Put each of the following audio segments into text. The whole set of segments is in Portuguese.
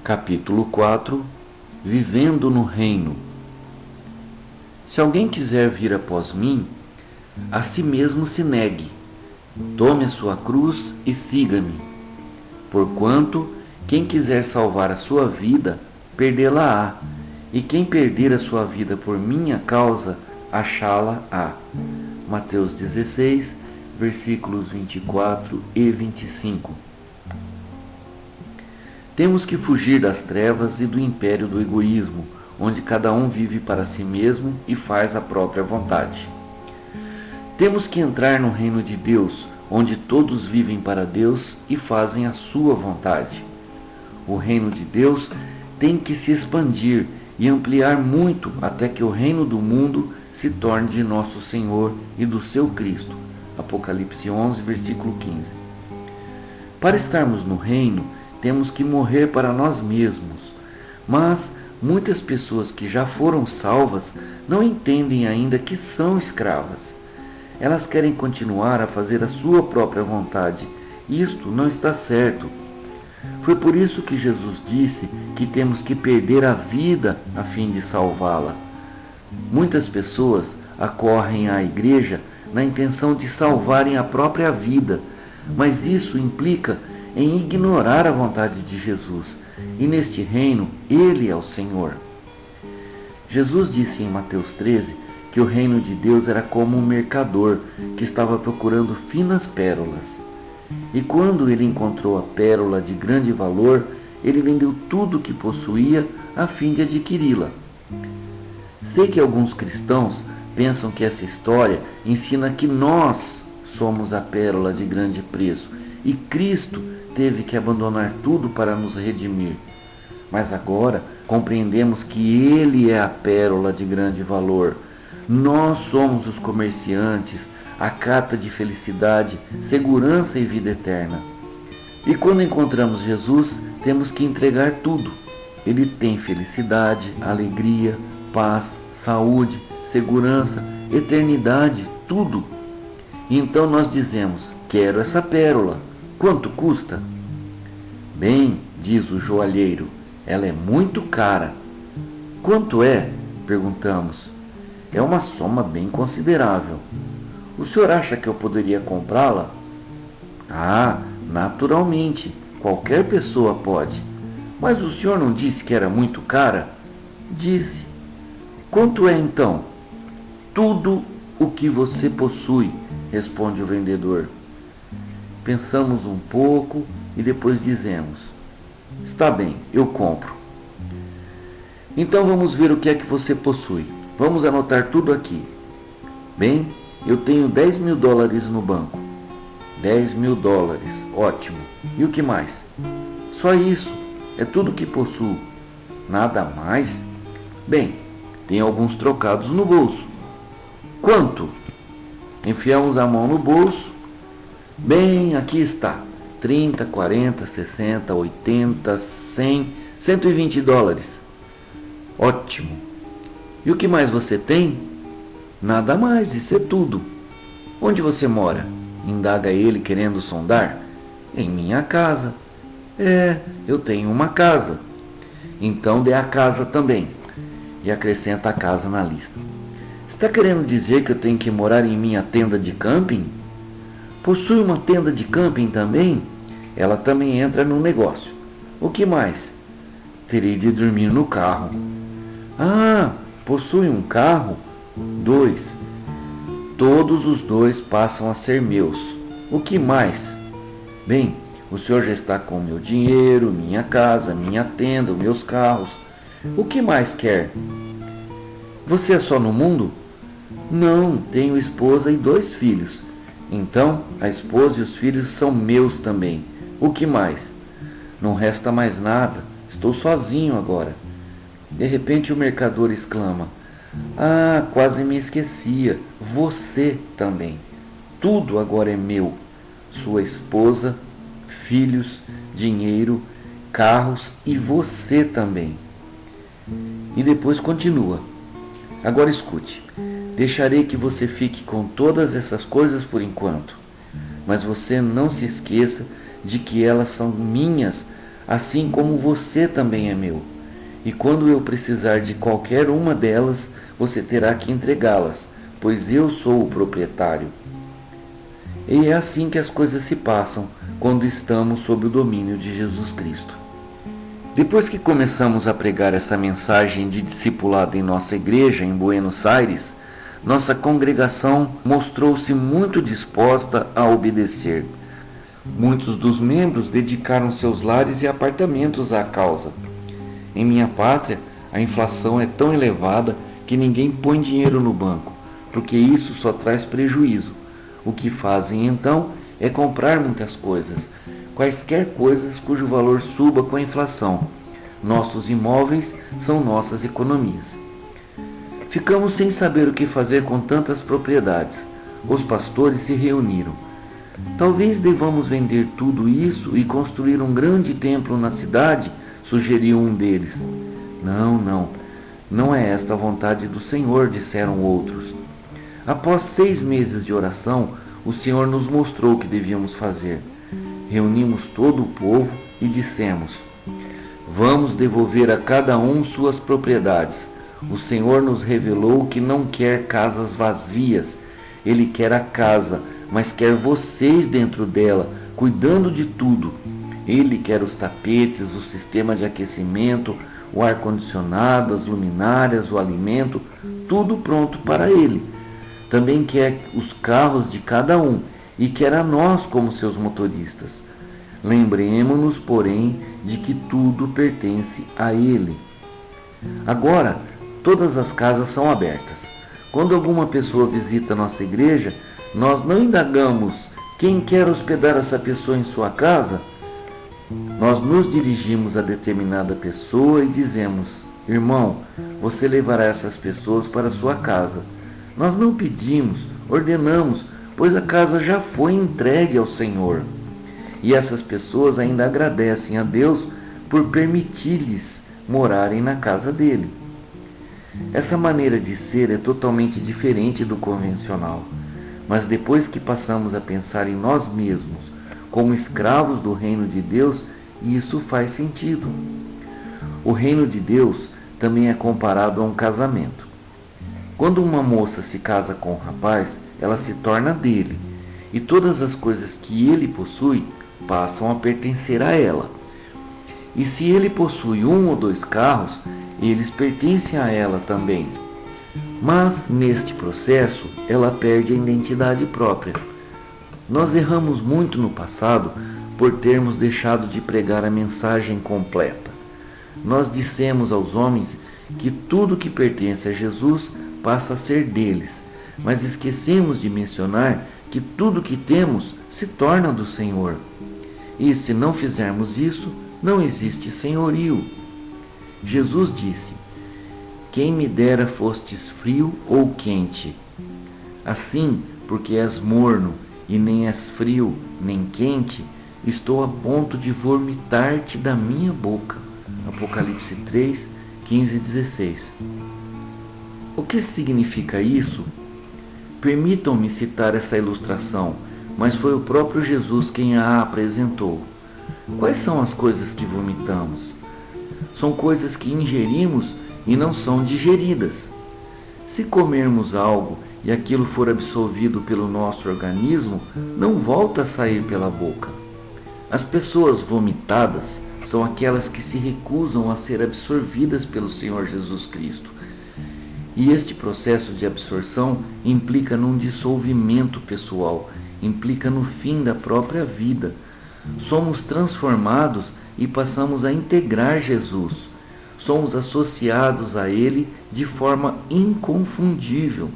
Capítulo 4. Vivendo no Reino. Se alguém quiser vir após mim, a si mesmo se negue, tome a sua cruz e siga-me. Porquanto, quem quiser salvar a sua vida, perdê-la-á, e quem perder a sua vida por minha causa, achá-la-á. Mateus 16, versículos 24 e 25. Temos que fugir das trevas e do império do egoísmo, onde cada um vive para si mesmo e faz a própria vontade. Temos que entrar no reino de Deus, onde todos vivem para Deus e fazem a sua vontade. O reino de Deus tem que se expandir e ampliar muito até que o reino do mundo se torne de nosso Senhor e do seu Cristo. Apocalipse 11, versículo 15. Para estarmos no reino, temos que morrer para nós mesmos. Mas muitas pessoas que já foram salvas não entendem ainda que são escravas. Elas querem continuar a fazer a sua própria vontade. Isto não está certo. Foi por isso que Jesus disse que temos que perder a vida a fim de salvá-la. Muitas pessoas acorrem à igreja na intenção de salvarem a própria vida, mas isso implica em ignorar a vontade de Jesus, e neste reino Ele é o Senhor. Jesus disse em Mateus 13 que o reino de Deus era como um mercador que estava procurando finas pérolas. E quando ele encontrou a pérola de grande valor, ele vendeu tudo o que possuía a fim de adquiri-la. Sei que alguns cristãos pensam que essa história ensina que nós somos a pérola de grande preço e Cristo teve que abandonar tudo para nos redimir. Mas agora compreendemos que Ele é a pérola de grande valor. Nós somos os comerciantes, a carta de felicidade, segurança e vida eterna. E quando encontramos Jesus, temos que entregar tudo. Ele tem felicidade, alegria, paz, saúde, segurança, eternidade, tudo. E então nós dizemos: quero essa pérola. Quanto custa? Bem, diz o joalheiro, ela é muito cara. Quanto é? Perguntamos. É uma soma bem considerável. O senhor acha que eu poderia comprá-la? Ah, naturalmente, qualquer pessoa pode. Mas o senhor não disse que era muito cara? Disse. Quanto é então? Tudo o que você possui, responde o vendedor. Pensamos um pouco e depois dizemos: está bem, eu compro. Então vamos ver o que é que você possui. Vamos anotar tudo aqui. Bem, eu tenho $10.000 no banco. $10.000, ótimo. E o que mais? Só isso, é tudo que possuo. Nada mais? Bem, tem alguns trocados no bolso. Quanto? Enfiamos a mão no bolso. Bem, aqui está. 30, 40, 60, 80, 100, $120. Ótimo. E o que mais você tem? Nada mais, isso é tudo. Onde você mora? Indaga ele, querendo sondar. Em minha casa. Eu tenho uma casa. Então dê a casa também. E acrescenta a casa na lista. Está querendo dizer que eu tenho que morar em minha tenda de camping? Possui uma tenda de camping também? Ela também entra no negócio. O que mais? Terei de dormir no carro. Ah, possui um carro? 2. Todos os 2 passam a ser meus. O que mais? Bem, o senhor já está com meu dinheiro, minha casa, minha tenda, meus carros. O que mais quer? Você é só no mundo? Não, tenho esposa e 2 filhos. Então, a esposa e os filhos são meus também. O que mais? Não resta mais nada. Estou sozinho agora. De repente o mercador exclama: ah, quase me esquecia. Você também. Tudo agora é meu. Sua esposa, filhos, dinheiro, carros e você também. E depois continua: agora escute. Deixarei que você fique com todas essas coisas por enquanto, mas você não se esqueça de que elas são minhas assim como você também é meu. E quando eu precisar de qualquer uma delas, você terá que entregá-las, pois eu sou o proprietário. E é assim que as coisas se passam quando estamos sob o domínio de Jesus Cristo. Depois que começamos a pregar essa mensagem de discipulado em nossa igreja em Buenos Aires, nossa congregação mostrou-se muito disposta a obedecer. Muitos dos membros dedicaram seus lares e apartamentos à causa. Em minha pátria, a inflação é tão elevada que ninguém põe dinheiro no banco, porque isso só traz prejuízo. O que fazem então é comprar muitas coisas, quaisquer coisas cujo valor suba com a inflação. Nossos imóveis são nossas economias. Ficamos sem saber o que fazer com tantas propriedades. Os pastores se reuniram. Talvez devamos vender tudo isso e construir um grande templo na cidade, sugeriu um deles. Não é esta a vontade do Senhor, disseram outros. Após 6 meses de oração, o Senhor nos mostrou o que devíamos fazer. Reunimos todo o povo e dissemos: vamos devolver a cada um suas propriedades. O Senhor nos revelou que não quer casas vazias. Ele quer a casa, mas quer vocês dentro dela, cuidando de tudo. Ele quer os tapetes, o sistema de aquecimento, o ar-condicionado, as luminárias, o alimento, tudo pronto para ele. Também quer os carros de cada um e quer a nós como seus motoristas. Lembremos-nos, porém, de que tudo pertence a ele. Agora, todas as casas são abertas. Quando alguma pessoa visita nossa igreja, nós não indagamos quem quer hospedar essa pessoa em sua casa. Nós nos dirigimos a determinada pessoa e dizemos: irmão, você levará essas pessoas para sua casa. Nós não pedimos, ordenamos, pois a casa já foi entregue ao Senhor. E essas pessoas ainda agradecem a Deus por permitir-lhes morarem na casa dele. Essa maneira de ser é totalmente diferente do convencional, mas depois que passamos a pensar em nós mesmos como escravos do reino de Deus, isso faz sentido. O reino de Deus também é comparado a um casamento. Quando uma moça se casa com um rapaz, ela se torna dele, e todas as coisas que ele possui passam a pertencer a ela. E se ele possui 1 ou 2 carros, eles pertencem a ela também. Mas, neste processo, ela perde a identidade própria. Nós erramos muito no passado por termos deixado de pregar a mensagem completa. Nós dissemos aos homens que tudo que pertence a Jesus passa a ser deles, mas esquecemos de mencionar que tudo que temos se torna do Senhor. E se não fizermos isso, não existe senhorio. Jesus disse: quem me dera fostes frio ou quente. Assim, porque és morno e nem és frio nem quente, estou a ponto de vomitar-te da minha boca. Apocalipse 3, 15 e 16. O que significa isso? Permitam-me citar essa ilustração, mas foi o próprio Jesus quem a apresentou. Quais são as coisas que vomitamos? São coisas que ingerimos e não são digeridas. Se comermos algo e aquilo for absorvido pelo nosso organismo, não volta a sair pela boca. As pessoas vomitadas são aquelas que se recusam a ser absorvidas pelo Senhor Jesus Cristo. E este processo de absorção implica num dissolvimento pessoal, implica no fim da própria vida. Somos transformados e passamos a integrar Jesus. Somos associados a Ele de forma inconfundível.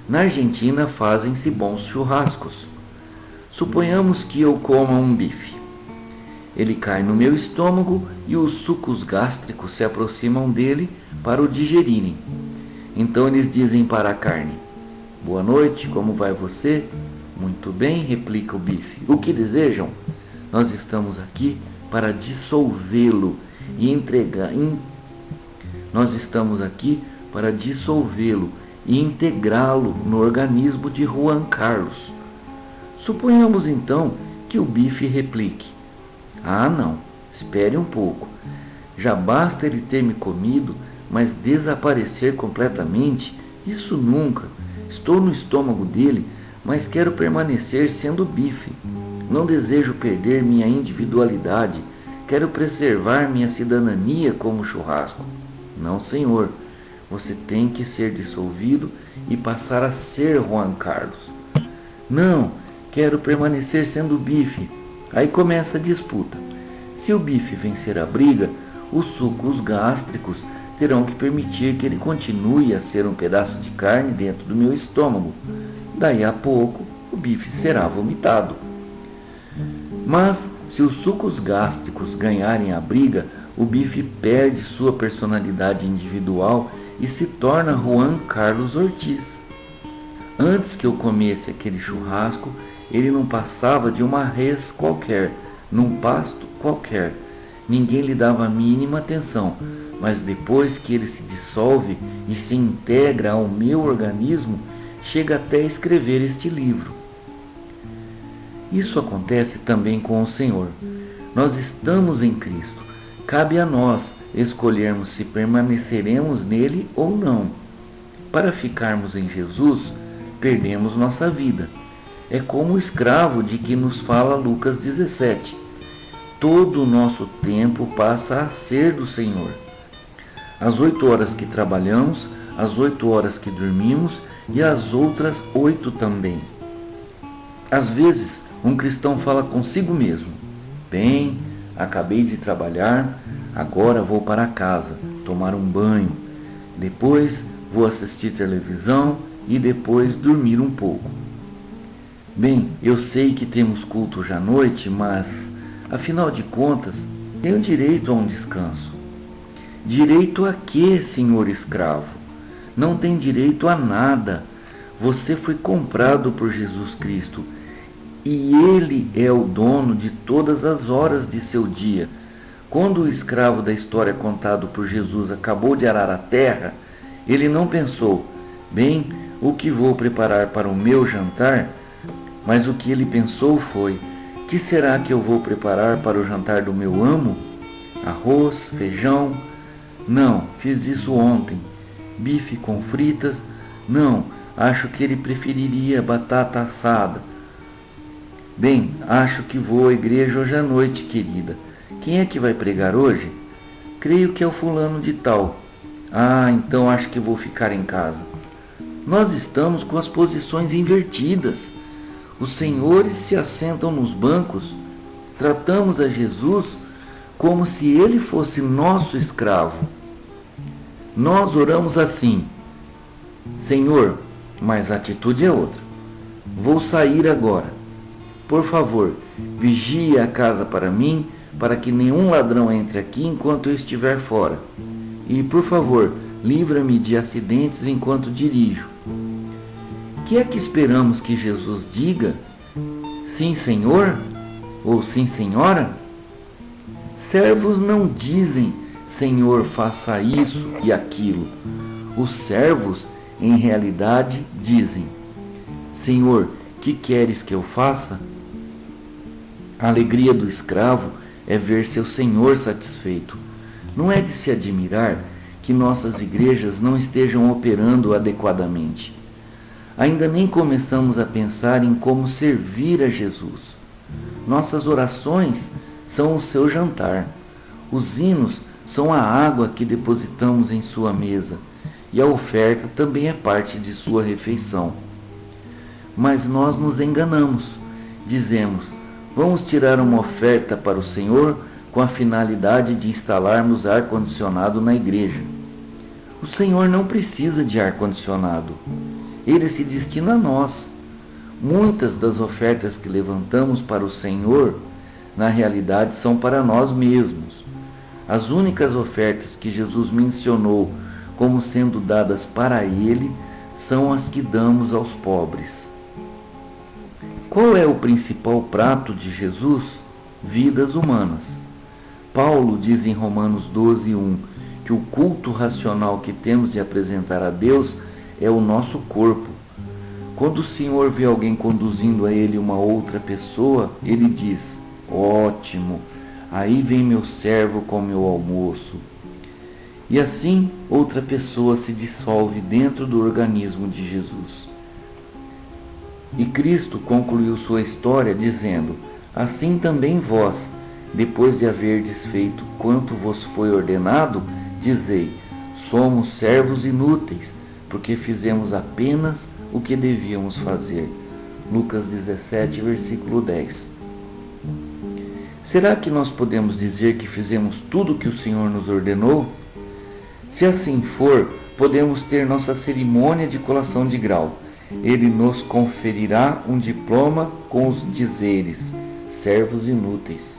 Na Argentina fazem-se bons churrascos. Suponhamos que eu coma um bife. Ele cai no meu estômago e os sucos gástricos se aproximam dele para o digerirem. Então eles dizem para a carne: boa noite, como vai você? Muito bem, replica o bife. O que desejam? Nós estamos aqui para dissolvê-lo e Nós estamos aqui para dissolvê-lo e integrá-lo no organismo de Juan Carlos. Suponhamos então que o bife replique: ah, não, espere um pouco. Já basta ele ter me comido, mas desaparecer completamente, isso nunca. Estou no estômago dele, mas quero permanecer sendo bife. Não desejo perder minha individualidade. Quero preservar minha cidadania como churrasco. Não, senhor. Você tem que ser dissolvido e passar a ser Juan Carlos. Não, quero permanecer sendo bife. Aí começa a disputa. Se o bife vencer a briga, os sucos gástricos terão que permitir que ele continue a ser um pedaço de carne dentro do meu estômago. Daí a pouco, o bife será vomitado. Mas, se os sucos gástricos ganharem a briga, o bife perde sua personalidade individual e se torna Juan Carlos Ortiz. Antes que eu comesse aquele churrasco, ele não passava de uma res qualquer, num pasto qualquer. Ninguém lhe dava a mínima atenção, mas depois que ele se dissolve e se integra ao meu organismo, chega até a escrever este livro. Isso acontece também com o Senhor. Nós estamos em Cristo. Cabe a nós escolhermos se permaneceremos nele ou não. Para ficarmos em Jesus, perdemos nossa vida. É como o escravo de que nos fala Lucas 17. Todo o nosso tempo passa a ser do Senhor. As 8 horas que trabalhamos, as 8 horas que dormimos e as outras 8 também. Às vezes, um cristão fala consigo mesmo: bem, acabei de trabalhar, agora vou para casa, tomar um banho, depois vou assistir televisão e depois dormir um pouco. Bem, eu sei que temos culto hoje à noite, mas, afinal de contas, tenho direito a um descanso. Direito a quê, senhor escravo? Não tem direito a nada. Você foi comprado por Jesus Cristo e Ele é o dono de todas as horas de seu dia. Quando o escravo da história contado por Jesus acabou de arar a terra, ele não pensou: bem, o que vou preparar para o meu jantar? Mas o que ele pensou foi: que será que eu vou preparar para o jantar do meu amo? Arroz, feijão? Não, fiz isso ontem. Bife com fritas? Não, acho que ele preferiria batata assada. Bem, acho que vou à igreja hoje à noite, querida. Quem é que vai pregar hoje? Creio que é o fulano de tal. Ah, então acho que vou ficar em casa. Nós estamos com as posições invertidas. Os senhores se assentam nos bancos. Tratamos a Jesus como se ele fosse nosso escravo. Nós oramos assim: Senhor, mas a atitude é outra. Vou sair agora. Por favor, vigie a casa para mim, para que nenhum ladrão entre aqui enquanto eu estiver fora. E, por favor, livra-me de acidentes enquanto dirijo. Que é que esperamos que Jesus diga? Sim, senhor? Ou sim, senhora? Servos não dizem: Senhor, faça isso e aquilo. Os servos, em realidade, dizem: Senhor, que queres que eu faça? A alegria do escravo é ver seu senhor satisfeito. Não é de se admirar que nossas igrejas não estejam operando adequadamente. Ainda nem começamos a pensar em como servir a Jesus. Nossas orações são o seu jantar. Os hinos são a água que depositamos em sua mesa, e a oferta também é parte de sua refeição. Mas nós nos enganamos. Dizemos: vamos tirar uma oferta para o Senhor com a finalidade de instalarmos ar-condicionado na igreja. O Senhor não precisa de ar-condicionado. Ele se destina a nós. Muitas das ofertas que levantamos para o Senhor, na realidade, são para nós mesmos. As únicas ofertas que Jesus mencionou como sendo dadas para Ele são as que damos aos pobres. Qual é o principal prato de Jesus? Vidas humanas. Paulo diz em Romanos 12:1 que o culto racional que temos de apresentar a Deus é o nosso corpo. Quando o Senhor vê alguém conduzindo a Ele uma outra pessoa, Ele diz: ótimo, aí vem meu servo com meu almoço. E assim outra pessoa se dissolve dentro do organismo de Jesus. E Cristo concluiu sua história dizendo: assim também vós, depois de haverdes feito quanto vos foi ordenado, dizei: somos servos inúteis, porque fizemos apenas o que devíamos fazer. Lucas 17, versículo 10. Será que nós podemos dizer que fizemos tudo o que o Senhor nos ordenou? Se assim for, podemos ter nossa cerimônia de colação de grau. Ele nos conferirá um diploma com os dizeres: servos inúteis.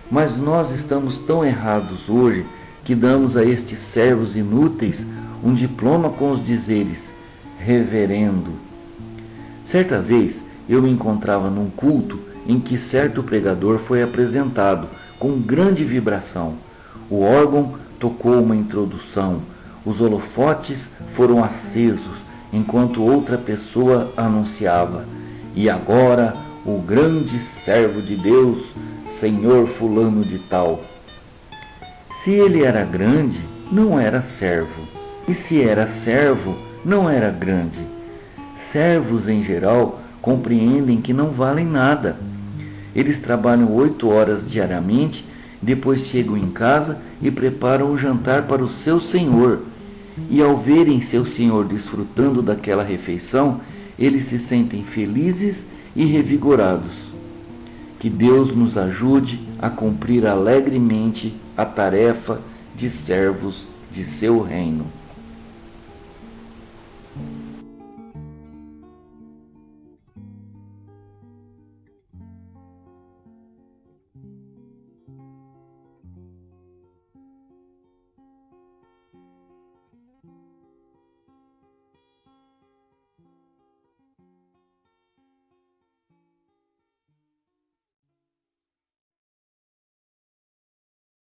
Mas nós estamos tão errados hoje que damos a estes servos inúteis um diploma com os dizeres: reverendo. Certa vez eu me encontrava num culto em que certo pregador foi apresentado com grande vibração. O órgão tocou uma introdução, os holofotes foram acesos, enquanto outra pessoa anunciava: e agora o grande servo de Deus, Senhor fulano de tal. Se ele era grande, não era servo. E se era servo, não era grande. Servos, em geral, compreendem que não valem nada. Eles trabalham 8 horas diariamente, depois chegam em casa e preparam o jantar para o seu senhor. E ao verem seu senhor desfrutando daquela refeição, eles se sentem felizes e revigorados. Que Deus nos ajude a cumprir alegremente a tarefa de servos de seu reino.